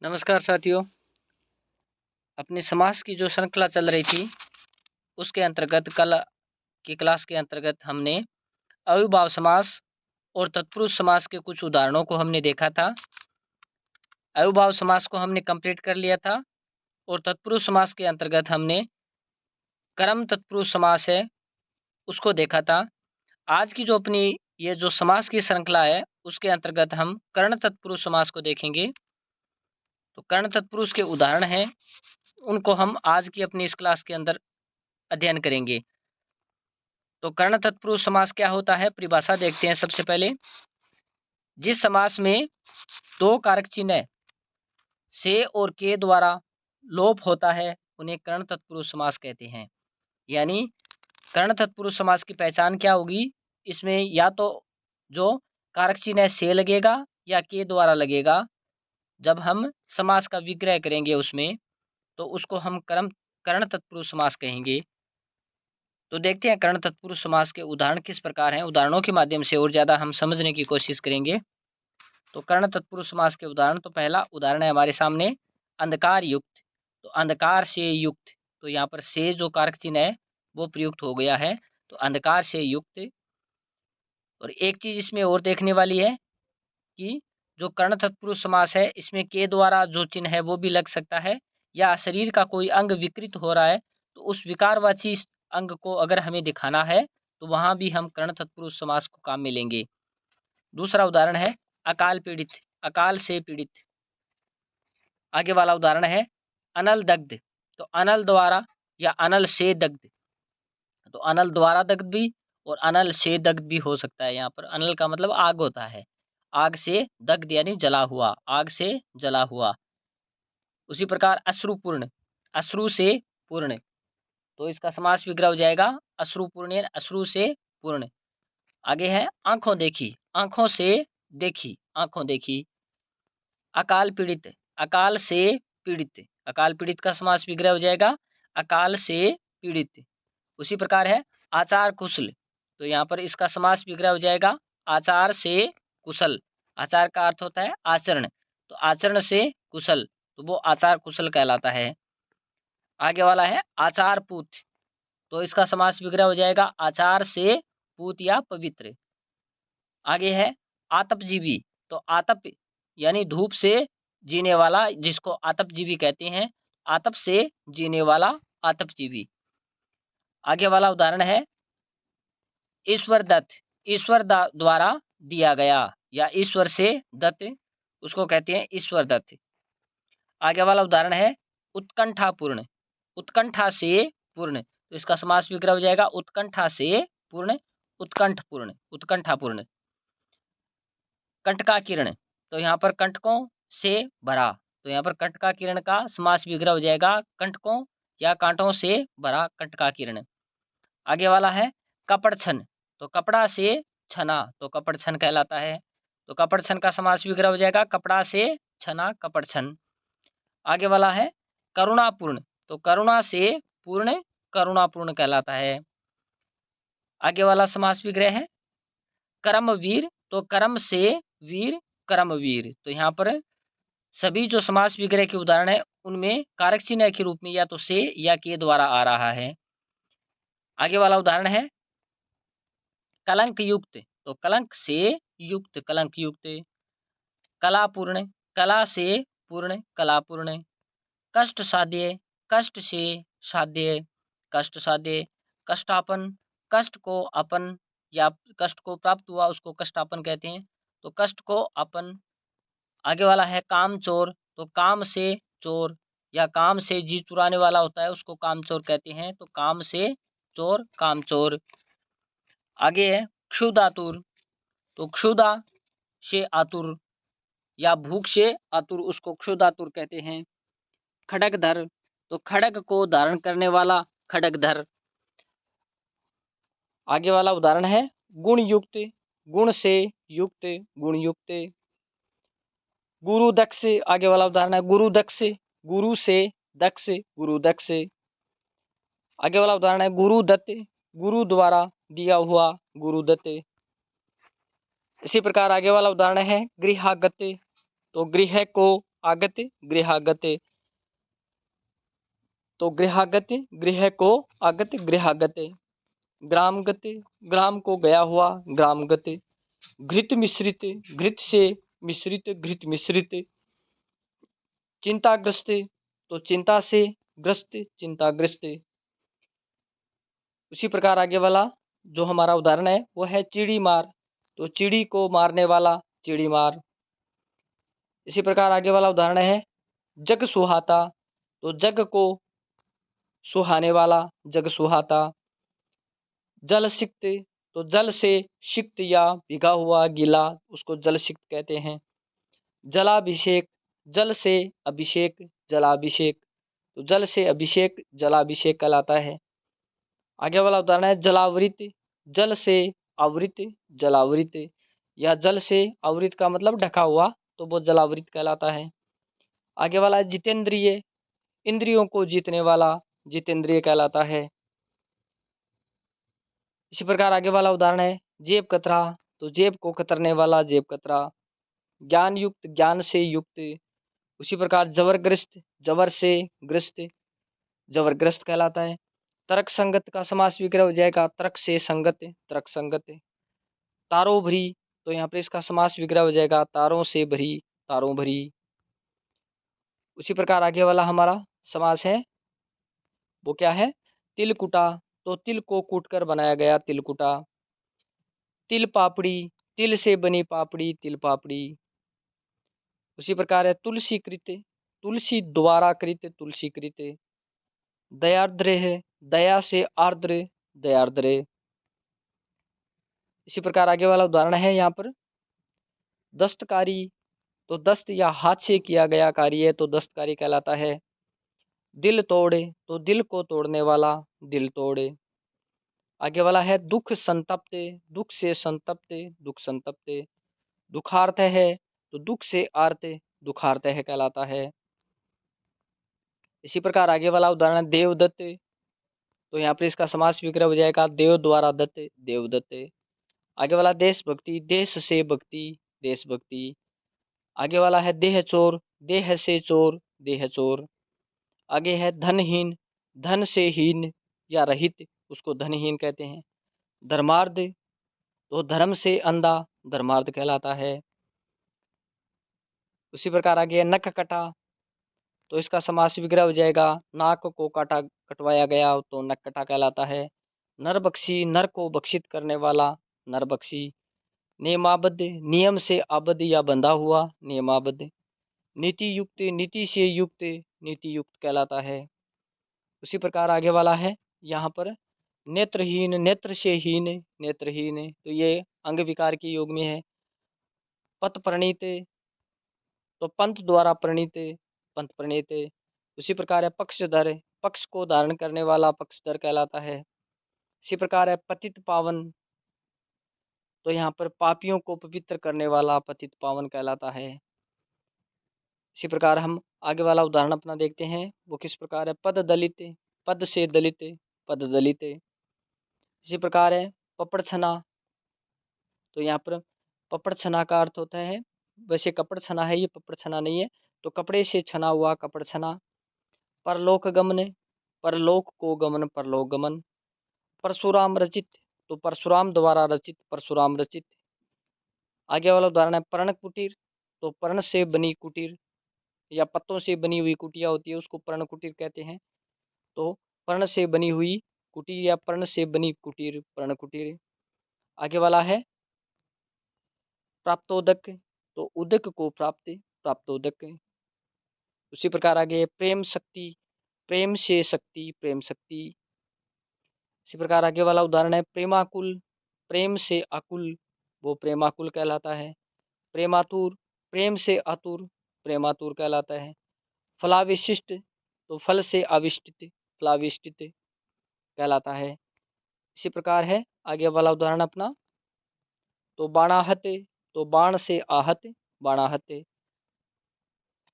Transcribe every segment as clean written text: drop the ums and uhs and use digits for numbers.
नमस्कार साथियों। अपनी समास की जो श्रृंखला चल रही थी उसके अंतर्गत कल की क्लास के अंतर्गत हमने अविभाव समास और तत्पुरुष समास के कुछ उदाहरणों को हमने देखा था। अविभाव समास को हमने कंप्लीट कर लिया था और तत्पुरुष समास के अंतर्गत हमने कर्म तत्पुरुष समास है उसको देखा था। आज की जो अपनी ये जो समास की श्रृंखला है उसके अंतर्गत हम कर्ण तत्पुरुष समास को देखेंगे। तो कर्ण तत्पुरुष के उदाहरण हैं, उनको हम आज की अपनी इस क्लास के अंदर अध्ययन करेंगे। तो कर्ण तत्पुरुष समास क्या होता है, परिभाषा देखते हैं। सबसे पहले, जिस समास में दो कारक चिन्ह से और के द्वारा लोप होता है उन्हें कर्ण तत्पुरुष समास कहते हैं। यानी कर्ण तत्पुरुष समास की पहचान क्या होगी, इसमें या तो जो कारक चिन्ह से लगेगा या के द्वारा लगेगा। जब हम समास का विग्रह करेंगे उसमें तो उसको हम कर्ण तत्पुरुष समास कहेंगे। तो देखते हैं कर्ण तत्पुरुष समास के उदाहरण किस प्रकार हैं। उदाहरणों के माध्यम से और ज़्यादा हम समझने की कोशिश करेंगे। तो कर्ण तत्पुरुष समास के उदाहरण, तो पहला उदाहरण है हमारे सामने अंधकार युक्त। तो अंधकार से युक्त, तो यहाँ पर से जो कारक चिन्ह है वो प्रयुक्त हो गया है, तो अंधकार से युक्त। और एक चीज इसमें और देखने वाली है कि जो कर्ण तत्पुरुष समास है इसमें के द्वारा जो चिन्ह है वो भी लग सकता है, या शरीर का कोई अंग विकृत हो रहा है तो उस विकारवाची अंग को अगर हमें दिखाना है तो वहां भी हम कर्ण तत्पुरुष समास को काम में लेंगे। दूसरा उदाहरण है अकाल पीड़ित, अकाल से पीड़ित। आगे वाला उदाहरण है अनल दग्ध। तो अनल द्वारा या अनल से दग्ध, तो अनल द्वारा दग्ध भी और अनल से दग्ध भी हो सकता है। यहाँ पर अनल का मतलब आग होता है, आग से दग्ध यानी जला हुआ, आग से जला हुआ। उसी प्रकार अश्रुपूर्ण, अश्रु से पूर्ण, तो इसका समास विग्रह हो जाएगा अश्रुपूर्ण यानी अश्रु से पूर्ण। आगे है आंखों देखी, आंखों से देखी, आंखों देखी। अकाल पीड़ित, अकाल से पीड़ित, अकाल पीड़ित का समास विग्रह हो जाएगा अकाल से पीड़ित। उसी प्रकार है आचार कुशल, तो यहाँ पर इसका समास विग्रह हो जाएगा आचार से कुशल। आचार का अर्थ होता है आचरण, तो आचरण से कुशल, तो वो आचार कुशल कहलाता है। आगे वाला है आचार पूत, तो इसका समास विग्रह हो जाएगा आचार से पूत या पवित्र। आगे है आतपजीवी, तो आतप यानी धूप से जीने वाला, जिसको आतपजीवी कहते हैं, आतप से जीने वाला आतपजीवी। आगे वाला उदाहरण है ईश्वर दत्त, ईश्वर द्वारा दिया गया, या ईश्वर से दत्त, उसको कहते हैं ईश्वर दत्त। आगे वाला उदाहरण है उत्कंठापूर्ण, उत्कंठा से पूर्ण, तो इसका समास विग्रह हो जाएगा उत्कंठा से पूर्ण, उत्कंठपूर्ण, उत्कंठापूर्ण। कंटका किरण, तो यहाँ पर कंटकों से भरा, तो यहाँ पर कंटका किरण का समास विग्रह हो जाएगा कंटकों या कांटों से भरा, कंटका किरण। आगे वाला है कपड़ छन, तो कपड़ा से छना, तो कपड़ छन कहलाता है, तो कपड़ छन का समास विग्रह हो जाएगा कपड़ा से छना, कपड़ छन। आगे वाला है करुणापूर्ण, तो करुणा से पूर्ण, करुणापूर्ण कहलाता है। आगे वाला समास विग्रह है कर्मवीर, तो कर्म से वीर, कर्मवीर। तो यहाँ पर सभी जो समास विग्रह के उदाहरण है उनमें कारक चिन्ह के रूप में या तो से या के द्वारा आ रहा है। आगे वाला उदाहरण है कलंक युक्त, तो कलंक से युक्त, कलंक युक्त। कलापूर्ण, कला से पूर्ण, कलापूर्ण। कष्ट साध्य, कष्ट से साध्य, कष्ट साध्य। कष्टापन, कष्ट को अपन या कष्ट को प्राप्त हुआ उसको कष्टापन कहते हैं, तो कष्ट को अपन। आगे वाला है काम चोर, तो काम से चोर या काम से जी चुराने वाला होता है उसको काम चोर कहते हैं, तो काम से चोर, काम चोर। आगे है क्षुधातुर, तो क्षुधा से आतुर या भूख से आतुर, उसको क्षुधातुर कहते हैं। खड्गधर, तो खड्ग को धारण करने वाला खड्गधर। आगे वाला उदाहरण है गुण युक्त, गुण से युक्त, गुण युक्त। गुरु दक्ष, आगे वाला उदाहरण है गुरु दक्ष, गुरु से दक्ष, गुरु दक्ष। आगे वाला उदाहरण है गुरु दत्त, गुरु द्वारा दिया हुआ, गुरु दत्त। इसी प्रकार आगे वाला उदाहरण है गृहागत, तो गृह को आगत गृहागत, तो गृहागत गृह को आगत गृहागत। ग्रामगत ग्राम को गया हुआ ग्रामगत। घृत मिश्रित घृत से मिश्रित घृत मिश्रित। चिंताग्रस्त तो चिंता से ग्रस्त चिंताग्रस्त। उसी प्रकार आगे वाला जो हमारा उदाहरण है वो है चिड़ी मार, तो चिड़ी को मारने वाला चिड़ी मार। इसी प्रकार आगे वाला उदाहरण है जग सुहाता, तो जग को सुहाने वाला जग सुहाता। जल सिक्त तो जल से सिक्त या भिगा हुआ गीला उसको जल सिक्त कहते हैं। जलाभिषेक जल से अभिषेक जलाभिषेक, तो जल से अभिषेक जलाभिषेक कहलाता है। आगे वाला उदाहरण है जलावृत, जल से आवृत जलावृत, या जल से आवृत का मतलब ढका हुआ, तो वो जलावृत कहलाता है। आगे वाला है जितेंद्रिय, इंद्रियों को जीतने वाला जितेंद्रिय कहलाता है। इसी प्रकार आगे वाला उदाहरण है जेब कतरा, तो जेब को कतरने वाला जेब कतरा। ज्ञान युक्त ज्ञान से युक्त। उसी प्रकार जबरग्रस्त जबर से ग्रस्त जबरग्रस्त कहलाता है। तर्क संगत का समास विग्रह हो जाएगा तर्क से संगत तर्क संगत। तारों भरी, तो यहाँ पर इसका समास विग्रह हो जाएगा तारों से भरी तारों भरी। उसी प्रकार आगे वाला हमारा समास है वो क्या है तिल कुटा, तो तिल को कूटकर बनाया गया तिल कुटा। तिल पापड़ी तिल से बनी पापड़ी तिल पापड़ी। उसी प्रकार है तुलसी कृत, तुलसी द्वारा कृत तुलसी कृत। दयार्द्र है, दया से आर्द्र दयार्द्र। इसी प्रकार आगे वाला उदाहरण है यहाँ पर दस्तकारी, तो दस्त या हाथ से किया गया कार्य तो दस्तकारी कहलाता है। दिल तोड़े, तो दिल को तोड़ने वाला दिल तोड़े। आगे वाला है दुख संतप्त, दुख से संतप्त दुख संतप्त। दुखार्थ है, तो दुख से आर्त दुखार्थ है कहलाता है। इसी प्रकार आगे वाला उदाहरण देवदत्त, तो यहाँ पर इसका समास विग्रह हो जाएगा देव द्वारा दत्त देवदत्त। आगे वाला देशभक्ति, देश से भक्ति देशभक्ति। आगे वाला है देह चोर, देह से चोर देह चोर। आगे है धनहीन, धन से हीन या रहित उसको धनहीन कहते हैं। धर्मार्ध, तो धर्म से अंधा धर्मार्ध कहलाता है। उसी प्रकार आगे है नख कटा, तो इसका समास विग्रह हो जाएगा नाक को काटा कटवाया गया तो नक कटा कहलाता है। नर बख्शी, नर को बख्शित करने वाला नर बख्शी। नियमाबद्ध, नियम से आबद्ध या बंधा हुआ नियमाबद्ध। नीति युक्त, नीति से युक्त नीति युक्त कहलाता है। उसी प्रकार आगे वाला है यहाँ पर नेत्रहीन, नेत्र से हीन नेत्रहीन, तो ये अंग विकार के योग में है। पथ प्रणीत, तो पंथ द्वारा प्रणीत पंथ प्रणीत। उसी प्रकार है पक्षधर, पक्ष को धारण करने वाला पक्षधर कहलाता है। इसी प्रकार है पतित पावन, तो यहाँ पर पापियों को पवित्र करने वाला पतित पावन कहलाता है। इसी प्रकार हम आगे वाला उदाहरण अपना देखते हैं वो किस प्रकार है पद दलित, पद से दलित पद दलित। इसी प्रकार है पपड़ छना, तो यहाँ पर पपड़ छना का अर्थ होता है, वैसे कपड़ छना है ये पपड़ छना नहीं है, तो कपड़े से छना हुआ कपड़ छना। परलोक गमन, परलोक को गमन परलोक गमन। परशुराम रचित, तो परशुराम द्वारा रचित परशुराम रचित। आगे वाला उदाहरण है पर्ण कुटीर, तो पर्ण से बनी कुटीर या पत्तों से बनी हुई कुटिया होती है उसको पर्ण कुटीर कहते हैं। तो पर्ण से बनी हुई कुटीर या पर्ण से बनी कुटीर पर्ण कुटीर। आगे वाला है प्राप्तोदक, तो उदक को प्राप्त प्राप्तोदक। उसी प्रकार आगे प्रेम शक्ति, प्रेम से शक्ति प्रेम शक्ति। इसी प्रकार आगे वाला उदाहरण है प्रेमाकुल, प्रेम से आकुल वो प्रेमाकुल कहलाता है। प्रेमातुर, प्रेम से आतुर प्रेमातुर कहलाता है। फलाविशिष्ट, तो फल से आविष्टित फलाविष्टित कहलाता है। इसी प्रकार है आगे वाला उदाहरण अपना तो बाणाहत, तो बाण से आहत बाणाहत।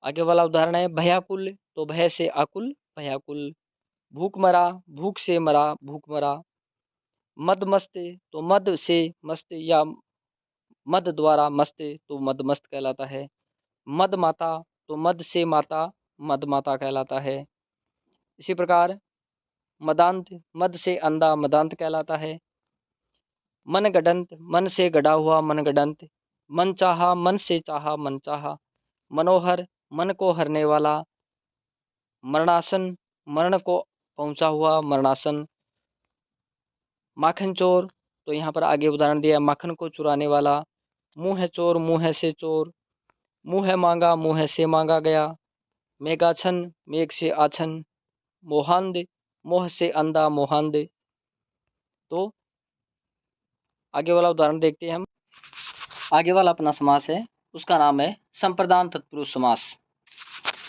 आगे वाला उदाहरण है भयाकुल, तो भय से आकुल भयाकुल। भूख मरा, भूख से मरा भूख मरा। मद मस्त, तो मद से मस्त या मद द्वारा मस्त तो मद मस्त कहलाता है। मद माता, तो मद से माता मद माता कहलाता है। इसी प्रकार मदांत, मद से अंधा मदांत कहलाता है। मन गडंत, मन से गड़ा हुआ मन गडंत। मन चाहा, मन से चाहा मन चाहा। मनोहर, मन को हरने वाला। मरणासन, मरण को पहुंचा हुआ मरणासन। माखन चोर, तो यहाँ पर आगे उदाहरण दिया माखन को चुराने वाला। मुँह है चोर, मुँह से चोर। मुँह है मांगा, मुँह से मांगा गया। मेघाछन, मेघ से आछन। मोहांध, मोह से अंधा मोहांध। तो आगे वाला उदाहरण देखते हैं हम। आगे वाला अपना समास है, उसका नाम है संप्रदान तत्पुरुष समास।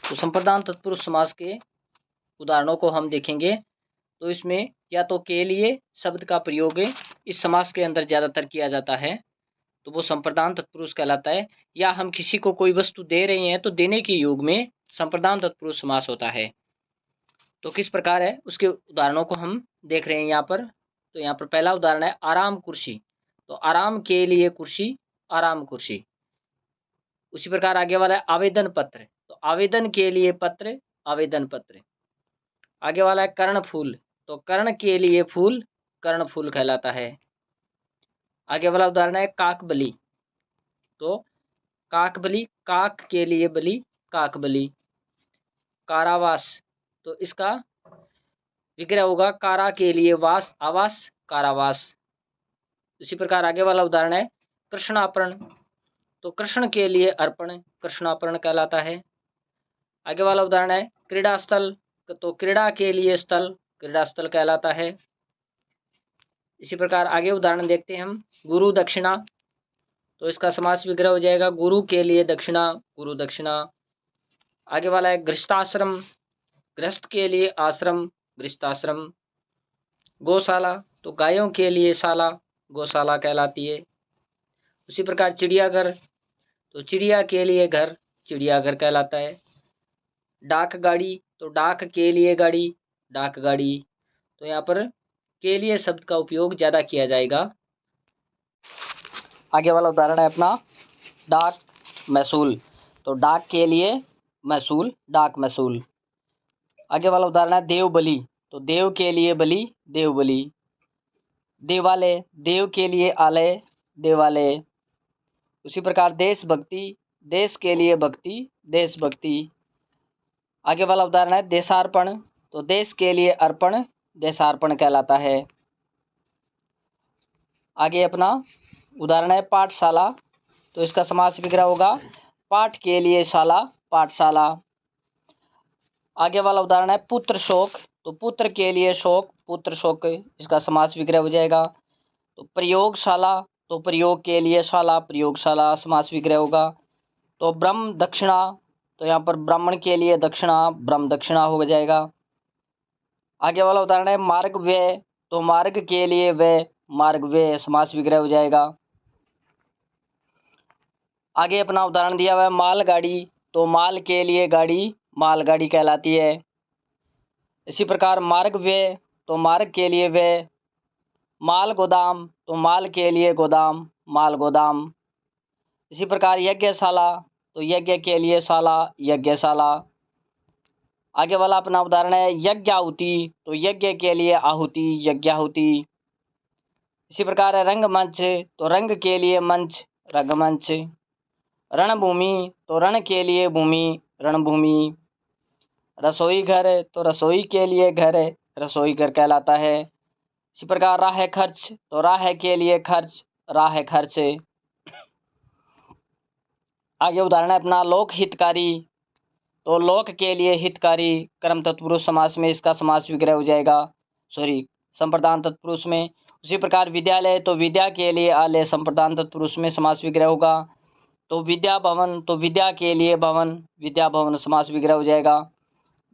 तो संप्रदान तत्पुरुष समास के उदाहरणों को हम देखेंगे। तो इसमें या तो के लिए शब्द का प्रयोग इस समास के अंदर ज़्यादातर किया जाता है, तो वो संप्रदान तत्पुरुष कहलाता है। या हम किसी को कोई वस्तु दे रहे हैं तो देने के योग में संप्रदान तत्पुरुष समास होता है। तो किस प्रकार है उसके उदाहरणों को हम देख रहे हैं यहाँ पर। तो यहाँ पर पहला उदाहरण है आराम कुर्सी। तो आराम के लिए कुर्सी, आराम कुर्सी। उसी प्रकार आगे वाला है आवेदन पत्र। तो आवेदन के लिए पत्र, आवेदन पत्र। आगे वाला है कर्ण फूल। तो कर्ण के लिए फूल, कर्ण फूल कहलाता है। आगे वाला उदाहरण है काकबली। तो काकबली, काक के लिए बलि, काकबली। कारावास, तो इसका विग्रह होगा कारा के लिए वास, आवास, कारावास। इसी प्रकार आगे वाला उदाहरण है कृष्णापरण। तो कृष्ण के लिए अर्पण, कृष्णापरण कहलाता है। आगे वाला उदाहरण है क्रीड़ा स्थल। तो क्रीड़ा के लिए स्थल, क्रीड़ा स्थल कहलाता है। इसी प्रकार आगे उदाहरण देखते हैं हम गुरु दक्षिणा। तो इसका समास विग्रह हो जाएगा गुरु के लिए दक्षिणा, गुरु दक्षिणा। आगे वाला है गृहस्थाश्रम। गृहस्थ के लिए आश्रम, गृहस्थाश्रम। गौशाला, तो गायों के लिए शाला, गौशाला कहलाती है। उसी प्रकार चिड़ियाघर। तो चिड़िया के लिए घर, चिड़ियाघर कहलाता है। डाक गाड़ी। तो डाक के लिए गाड़ी, डाक गाड़ी। तो यहाँ पर के लिए शब्द का उपयोग ज़्यादा किया जाएगा। आगे वाला उदाहरण है अपना डाक महसूल। तो डाक के लिए महसूल, डाक महसूल। आगे वाला उदाहरण है देव बलि। तो देव के लिए बलि, देव बलि। देवालय, देव के लिए आलय, देवालय। उसी प्रकार देशभक्ति, देश के लिए भक्ति, देशभक्ति। आगे वाला उदाहरण है देशार्पण। तो देश के लिए अर्पण, देशार्पण कहलाता है। आगे अपना उदाहरण है पाठशाला। तो इसका समास विग्रह होगा पाठ के लिए शाला, पाठशाला। आगे वाला उदाहरण है पुत्र शोक। तो पुत्र के लिए शोक, पुत्र शोक। इसका समास विग्रह हो जाएगा। तो प्रयोगशाला। तो प्रयोग के लिए शाला, प्रयोगशाला समास विग्रह होगा। तो ब्रह्म दक्षिणा। तो यहाँ पर ब्राह्मण के लिए दक्षिणा, ब्रह्म दक्षिणा हो जाएगा। आगे वाला उदाहरण है मार्ग व्यय। तो मार्ग के लिए व्यय, मार्ग व्यय समास विग्रह हो जाएगा। आगे अपना उदाहरण दिया हुआ है मालगाड़ी। तो माल के लिए गाड़ी, मालगाड़ी कहलाती है। इसी प्रकार मार्ग व्यय। तो मार्ग के लिए व्यय। माल गोदाम। तो माल के लिए गोदाम, माल गोदाम। इसी प्रकार यज्ञशाला। तो यज्ञ के लिए शाला, यज्ञशाला। आगे वाला अपना उदाहरण है यज्ञाहुति। तो यज्ञ के लिए आहुति, यज्ञाहुति। इसी प्रकार है रंगमंच। तो रंग के लिए मंच, रंगमंच। रणभूमि। तो रण के लिए भूमि, रणभूमि। रसोई घर। तो रसोई के लिए घर, रसोई घर कहलाता है। इसी प्रकार राह खर्च। तो राह के लिए खर्च, राह खर्च। आगे उदाहरण है अपना लोक हितकारी। तो लोक के लिए हितकारी, कर्म तत्पुरुष समास में इसका समास विग्रह हो जाएगा, संप्रदान तत्पुरुष में। उसी प्रकार विद्यालय। तो विद्या के लिए आलय, संप्रदान तत्पुरुष में समास विग्रह होगा। तो विद्या भवन। तो विद्या के लिए भवन, विद्या भवन समास विग्रह हो जाएगा।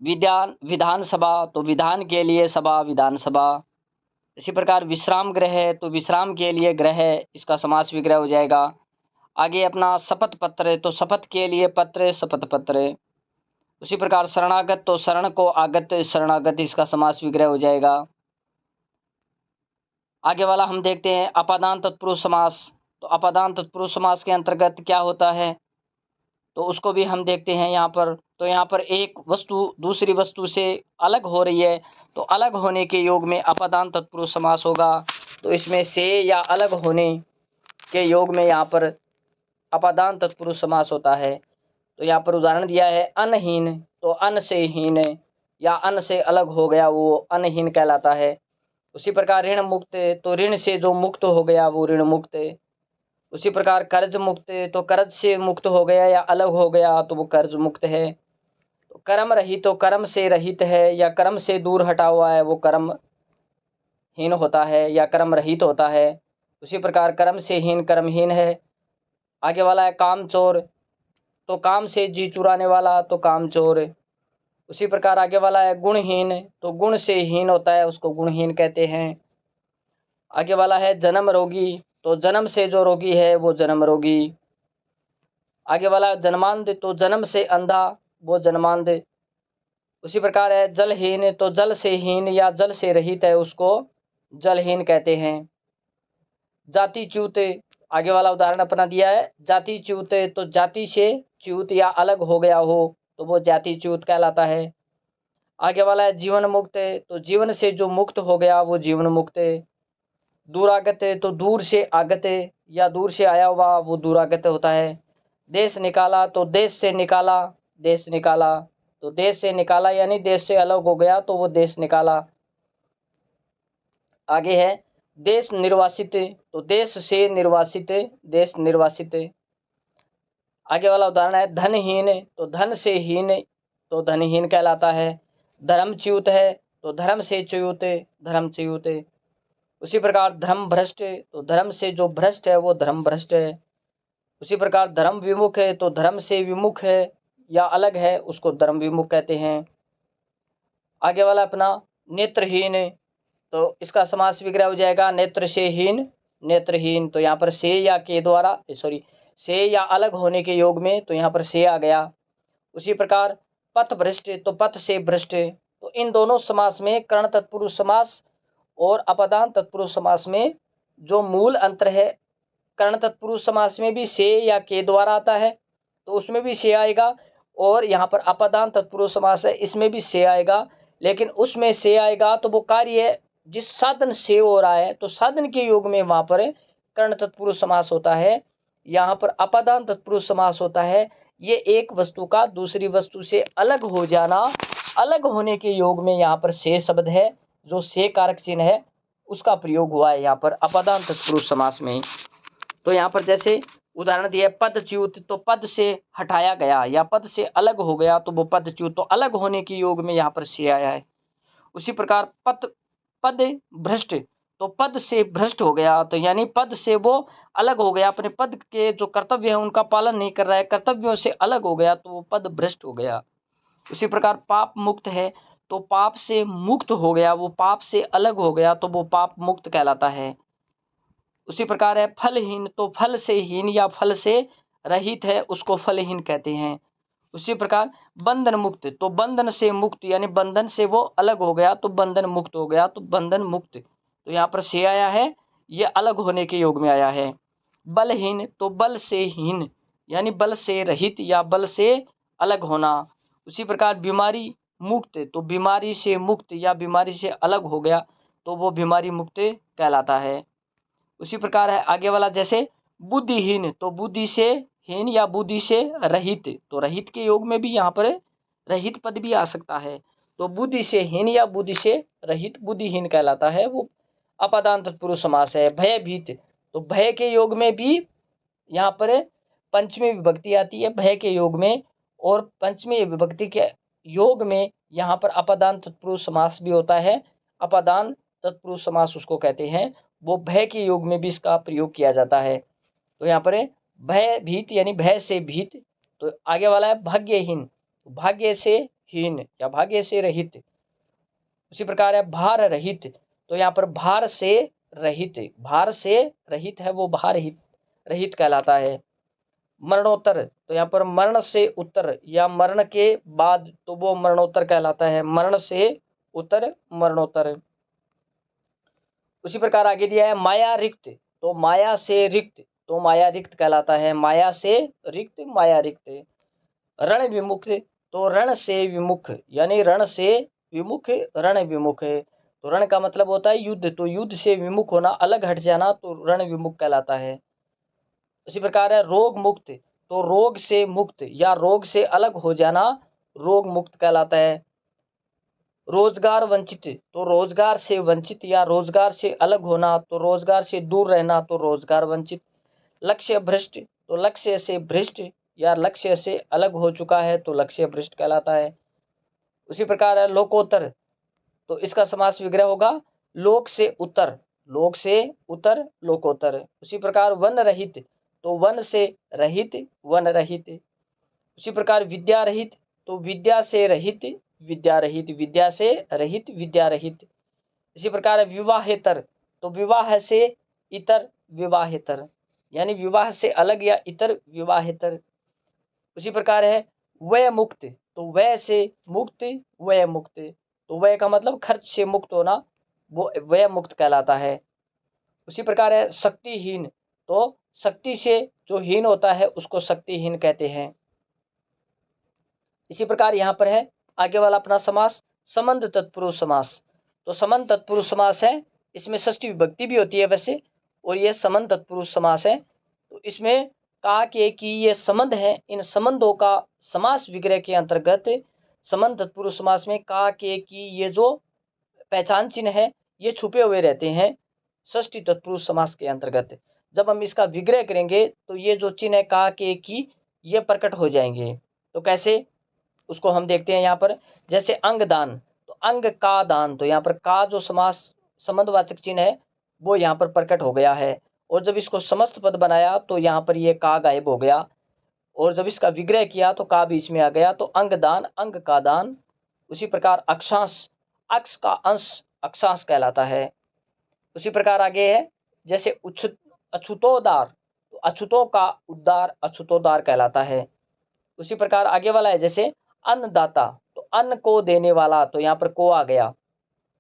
विधानसभा। तो विधान के लिए सभा, विधानसभा। इसी प्रकार विश्राम गृह। तो विश्राम के लिए गृह, इसका समास विग्रह हो जाएगा। आगे अपना शपथ पत्र। तो शपथ के लिए पत्र, शपथ पत्र। उसी प्रकार शरणागत। तो शरण को आगत, शरणागत इसका समास विग्रह हो जाएगा। आगे वाला हम देखते हैं अपादान तत्पुरुष समास। तो अपादान तत्पुरुष समास के अंतर्गत क्या होता है। तो उसको भी हम देखते हैं यहाँ पर। तो यहाँ पर एक वस्तु दूसरी वस्तु से अलग हो रही है, तो अलग होने के योग में अपादान तत्पुरुष समास होगा। तो इसमें से या अलग होने के योग में यहाँ पर अपादान तत्पुरुष समास होता है। तो यहाँ पर उदाहरण दिया है अनहीन, तो अन से हीन या अन से अलग हो गया वो अनहीन कहलाता है। उसी प्रकार ऋण मुक्त, तो ऋण से जो मुक्त हो गया वो ऋण मुक्त। उसी प्रकार कर्ज मुक्त, तो कर्ज से मुक्त हो गया या अलग हो गया तो वो कर्ज मुक्त है। तो कर्म रहित, तो कर्म से रहित है या कर्म से दूर हटा हुआ है वो कर्महीन होता है या कर्म रहित होता है। उसी प्रकार कर्म से हीन कर्महीन है। आगे वाला है काम चोर, तो काम से जी चुराने वाला तो काम चोर। उसी प्रकार आगे वाला है गुणहीन, तो गुण से हीन होता है उसको गुणहीन कहते हैं। आगे वाला है जन्म रोगी, तो जन्म से जो रोगी है वो जन्म रोगी। आगे वाला जन्मांध, तो जन्म से अंधा वो जन्मांध। उसी प्रकार है जलहीन, तो जल से हीन या जल से रहित है उसको जलहीन कहते हैं। जाति च्युत, आगे वाला उदाहरण अपना दिया है जाति च्युत, तो जाति से च्युत या अलग हो गया हो तो वो जाति च्युत कहलाता है। आगे वाला है जीवन मुक्त, तो जीवन से जो मुक्त हो गया वो जीवन मुक्त। दूरागत, तो दूर से आगत या दूर से आया हुआ वो दूरागत होता है। देश निकाला, तो देश से निकाला देश निकाला, तो देश से निकाला यानी देश से अलग हो गया तो वो देश निकाला। आगे है देश निर्वासित, तो देश से निर्वासित देश निर्वासित। आगे वाला उदाहरण है धनहीन, तो धन से हीन तो धनहीन कहलाता है। धर्मच्युत है, तो धर्म से च्युत धर्मच्युत। उसी प्रकार धर्म भ्रष्ट, तो धर्म से जो भ्रष्ट है वो धर्म भ्रष्ट है। उसी प्रकार धर्म विमुख है, तो धर्म से विमुख है या अलग है उसको धर्म विमुख कहते हैं। आगे वाला अपना नेत्रहीन, तो इसका समास विग्रह हो जाएगा नेत्र से हीन नेत्रहीन। तो यहाँ पर से या के द्वारा से या अलग होने के योग में तो यहाँ पर से आ गया। उसी प्रकार पथ भ्रष्ट, तो पथ से भ्रष्ट। तो इन दोनों समास में कर्ण तत्पुरुष समास और अपदान तत्पुरुष समास में जो मूल अंतर है, कर्ण तत्पुरुष समास में भी से या के द्वारा आता है तो उसमें भी से आएगा, और यहाँ पर अपदान तत्पुरुष समास है इसमें भी से आएगा। लेकिन उसमें से आएगा तो वो कार्य जिस साधन से हो रहा है तो साधन के योग में वहाँ पर कर्ण तत्पुरुष समास होता है, यहाँ पर अपदान तत्पुरुष समास होता है। ये एक वस्तु का दूसरी वस्तु से अलग हो जाना, अलग होने के योग में यहाँ पर से शब्द है, जो से कारक चिन्ह है उसका प्रयोग हुआ है यहाँ पर अपदान तत्पुरुष समास में। तो यहाँ पर जैसे उदाहरण दिया पदच्युत, तो पद से हटाया गया या पद से अलग हो गया तो वो पदच्युत, तो अलग होने के योग में यहाँ पर से आया है। उसी प्रकार पद भ्रष्ट, तो पद से भ्रष्ट हो गया, तो यानी पद से वो अलग हो गया, अपने पद के जो कर्तव्य है उनका पालन नहीं कर रहा है, कर्तव्यों से अलग हो गया तो वो पद भ्रष्ट हो गया। उसी प्रकार पाप मुक्त है, तो पाप से मुक्त हो गया, वो पाप से अलग हो गया तो वो पाप मुक्त कहलाता है। उसी प्रकार है फलहीन, तो फल से हीन या फल से रहित है उसको फलहीन कहते हैं। उसी प्रकार बंधन मुक्त, तो बंधन से मुक्त यानी बंधन से वो अलग हो गया तो बंधन मुक्त हो गया तो बंधन मुक्त। तो यहाँ पर से आया है, ये अलग होने के योग में आया है। बलहीन, तो बल से हीन यानी बल से रहित या बल से अलग होना। उसी प्रकार बीमारी मुक्त, तो बीमारी से मुक्त या बीमारी से अलग हो गया तो वो बीमारी मुक्त कहलाता है। उसी प्रकार है आगे वाला जैसे बुद्धिहीन, तो बुद्धि से हीन या बुद्धि से रहित, तो रहित के योग में भी यहाँ पर रहित पद भी आ सकता है। तो बुद्धि से हीन या बुद्धि से रहित बुद्धिहीन कहलाता है, वो अपदान तत्पुरुष समास है। भयभीत, तो भय के योग में भी यहाँ पर पंचमी विभक्ति आती है भय के योग में, और पंचमी विभक्ति के योग में यहाँ पर अपदान तत्पुरुष समास भी होता है। अपदान तत्पुरुष समास उसको कहते हैं, वो भय के योग में भी इसका प्रयोग किया जाता है। तो यहाँ पर भय भीत यानी भय से भीत। तो आगे वाला है भाग्यहीन, भाग्य से हीन या भाग्य से रहित। उसी प्रकार है भार रहित, तो यहाँ पर भार से रहित, भार से रहित है वो भार रहित कहलाता है। मरणोत्तर, तो यहाँ पर मरण से उत्तर या मरण के बाद तो वो मरणोत्तर कहलाता है, मरण से उत्तर मरणोत्तर। उसी प्रकार आगे दिया है माया रिक्त, तो माया से रिक्त, तो माया रिक्त कहलाता है, माया से रिक्त माया रिक्त। रण विमुख, तो रण से विमुख, यानी रण से विमुख, रण विमुख है। तो रण का मतलब होता है युद्ध, तो युद्ध से विमुख होना, अलग हट जाना, तो रण विमुख कहलाता है। इसी प्रकार है रोग मुक्त, तो रोग से मुक्त या रोग से अलग हो जाना रोग मुक्त कहलाता है। रोजगार वंचित, तो रोजगार से वंचित या रोजगार से अलग होना, तो रोजगार से दूर रहना, तो रोजगार वंचित। लक्ष्य भ्रष्ट, तो लक्ष्य से भ्रष्ट या लक्ष्य से अलग हो चुका है, तो लक्ष्य भ्रष्ट कहलाता है। उसी प्रकार है लोकोत्तर, तो इसका समास विग्रह होगा लोक से उत्तर, लोक से उत्तर लोकोत्तर। उसी प्रकार वन रहित, तो वन से रहित, वन रहित। उसी प्रकार विद्या रहित, तो विद्या से रहित, विद्या रहित, विद्या से रहित, विद्या रहित। इसी प्रकार विवाहेतर, तो विवाह से इतर, विवाहेतर, यानी विवाह से अलग या इतर, विवाहेतर। उसी प्रकार है व्यय मुक्त, तो व्यय से मुक्त, व्यय मुक्त, तो व्यय का मतलब खर्च से मुक्त होना, वो व्यय मुक्त कहलाता है। उसी प्रकार है शक्तिहीन, तो शक्ति से जो हीन होता है उसको शक्तिहीन कहते हैं। इसी प्रकार यहाँ पर है आगे वाला अपना समास संबंध तत्पुरुष समास। तो संबंध तत्पुरुष समास है, इसमें षष्ठी विभक्ति भी होती है वैसे, और ये संबंध तत्पुरुष समास है। तो इसमें कहा कि ये संबंध है, इन संबंधों का समास विग्रह के अंतर्गत संबंध तत्पुरुष समास में कहा कि ये जो पहचान चिन्ह है ये छुपे हुए रहते हैं षष्ठी तत्पुरुष समास के अंतर्गत। जब हम इसका विग्रह करेंगे तो ये जो चिन्ह है कहा कि ये प्रकट हो जाएंगे। तो कैसे, उसको हम देखते हैं यहाँ पर। जैसे अंग दान, तो अंग का दान, तो यहाँ पर का जो समास संबंधवाचक चिन्ह है वो यहाँ पर प्रकट हो गया है, और जब इसको समस्त पद बनाया तो यहाँ पर ये का गायब हो गया, और जब इसका विग्रह किया तो का बीच में आ गया, तो अंग दान, अंग का दान। उसी प्रकार अक्षांश, अक्ष का अंश अक्षांश कहलाता है। उसी प्रकार आगे है जैसे अछूतोदार, तो अछूतों का उद्धार अछूतोदार कहलाता है। उसी प्रकार आगे वाला है जैसे अन्नदाता, तो अन्न को देने वाला, तो यहाँ पर को आ गया,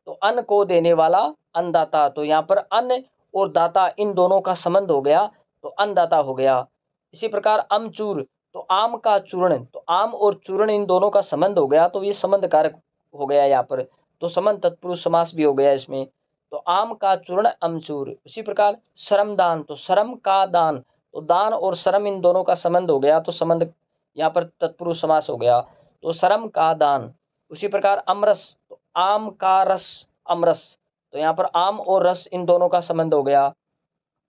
तो अन्न को देने वाला अन्नदाता, तो यहाँ पर अन्न और दाता इन दोनों का संबंध हो गया, तो अन्नदाता हो गया। इसी प्रकार अमचूर, तो आम का चूर्ण, तो आम और चूर्ण इन दोनों का संबंध हो गया, तो ये संबंध कारक हो गया यहाँ पर, तो संबंध तत्पुरुष समास भी हो गया इसमें। तो आम का चूर्ण अमचूर। उसी प्रकार श्रमदान, तो श्रम का दान, तो दान और श्रम इन दोनों का संबंध हो गया, तो संबंध यहाँ पर तत्पुरुष समास हो गया, तो श्रम का दान। उसी प्रकार अमरस, तो आम का रस अमरस, तो यहाँ पर आम और रस इन दोनों का संबंध हो गया।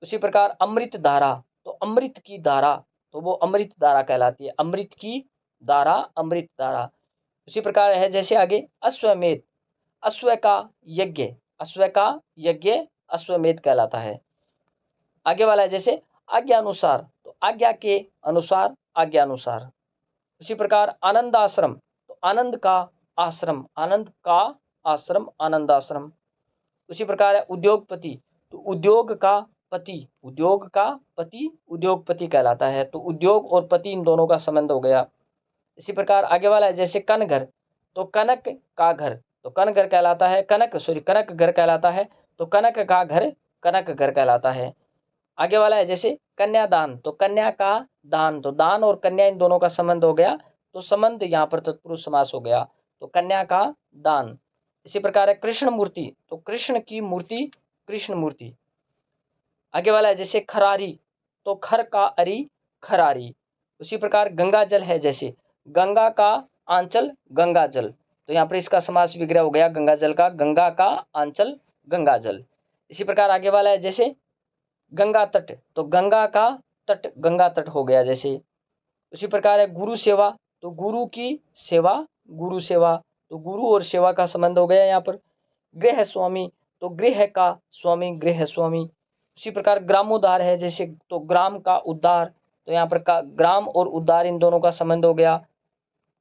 उसी प्रकार अमृत धारा, तो अमृत की धारा, तो वो अमृत धारा कहलाती है, अमृत की धारा, अमृत धारा। उसी प्रकार है जैसे आगे अश्वमेध, अश्व का यज्ञ, अश्व का यज्ञ अश्वमेध कहलाता है। आगे वाला है जैसे आज्ञा अनुसार, तो आज्ञा के अनुसार, आज्ञा अनुसार। उसी प्रकार आनंद आश्रम, तो आनंद का आश्रम, आनंद का आश्रम, आनंद आश्रम। उसी प्रकार है उद्योगपति, तो उद्योग का पति, उद्योग का पति, उद्योगपति कहलाता है, तो उद्योग और पति इन दोनों का संबंध हो गया। इसी प्रकार आगे वाला है जैसे कनघर, तो कनक का घर, तो कनघर कहलाता है, कनक घर कहलाता है, तो कनक का घर, कनक घर कहलाता है। आगे वाला है जैसे कन्यादान, तो कन्या का दान, तो दान और कन्या इन दोनों का संबंध हो गया, तो संबंध यहाँ पर तत्पुरुष समास हो गया, तो कन्या का दान। इसी प्रकार है कृष्ण मूर्ति, तो कृष्ण की मूर्ति, कृष्ण मूर्ति। आगे वाला है जैसे खरारी, तो खर का अरी, खरारी। उसी प्रकार गंगा जल है जैसे गंगा का आंचल, गंगा जल, तो यहाँ पर इसका समास विग्रह हो गया गंगा जल का, गंगा का आंचल, गंगा जल। इसी प्रकार आगे वाला है जैसे गंगा तट, तो गंगा का तट, गंगा तट हो गया जैसे। उसी प्रकार है गुरु सेवा, तो गुरु की सेवा, गुरु सेवा, तो गुरु और सेवा का संबंध हो गया यहाँ पर। गृह स्वामी, तो गृह का स्वामी, गृह स्वामी। उसी प्रकार ग्रामोद्धार है जैसे, तो ग्राम का उद्धार, तो यहाँ पर का ग्राम और उद्धार इन दोनों का संबंध हो गया।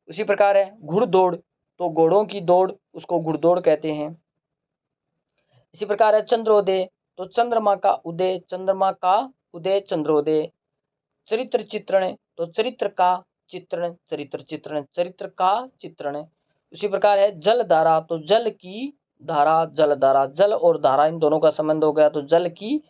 उसी प्रकार है घुड़दौड़, तो घोड़ों की दौड़, उसको घुड़दौड़ कहते हैं। इसी प्रकार है चंद्रोदय, तो चंद्रमा का उदय, चंद्रमा का उदय, चंद्रोदय। चरित्र चित्रण, तो चरित्र का चित्रण, चरित्र चित्रण, चरित्र का चित्रण। उसी प्रकार है जल धारा, तो जल की धारा, जल धारा, जल और धारा इन दोनों का संबंध हो गया, तो जल की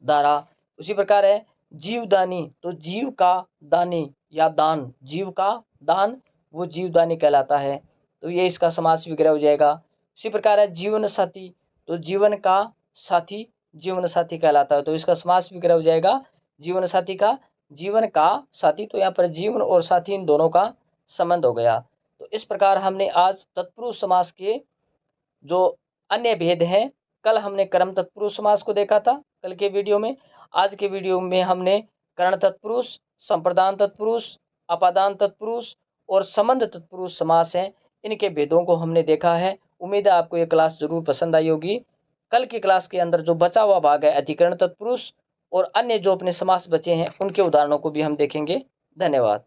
धारा। उसी प्रकार है जीवदानी, तो जीव का दानी या दान, जीव का दान वो जीवदानी कहलाता है। तो ये इसका समास विग्रह हो जाएगा। इसी प्रकार है जीवन साथी, तो जीवन का साथी जीवन साथी कहलाता है, तो इसका समास विग्रह हो जाएगा जीवन साथी का जीवन का साथी। तो यहाँ पर जीवन और साथी इन दोनों का संबंध हो गया। तो इस प्रकार हमने आज तत्पुरुष समास के जो अन्य भेद हैं, कल हमने कर्म तत्पुरुष समास को देखा था कल के वीडियो में। आज के वीडियो में हमने कर्ण तत्पुरुष, संप्रदान तत्पुरुष, अपादान तत्पुरुष और संबंध तत्पुरुष समास हैं, इनके भेदों को हमने देखा है। उम्मीद है आपको ये क्लास जरूर पसंद आई होगी। कल की क्लास के अंदर जो बचा हुआ भाग है अधिकरण तत्पुरुष और अन्य जो अपने समास बचे हैं उनके उदाहरणों को भी हम देखेंगे। धन्यवाद।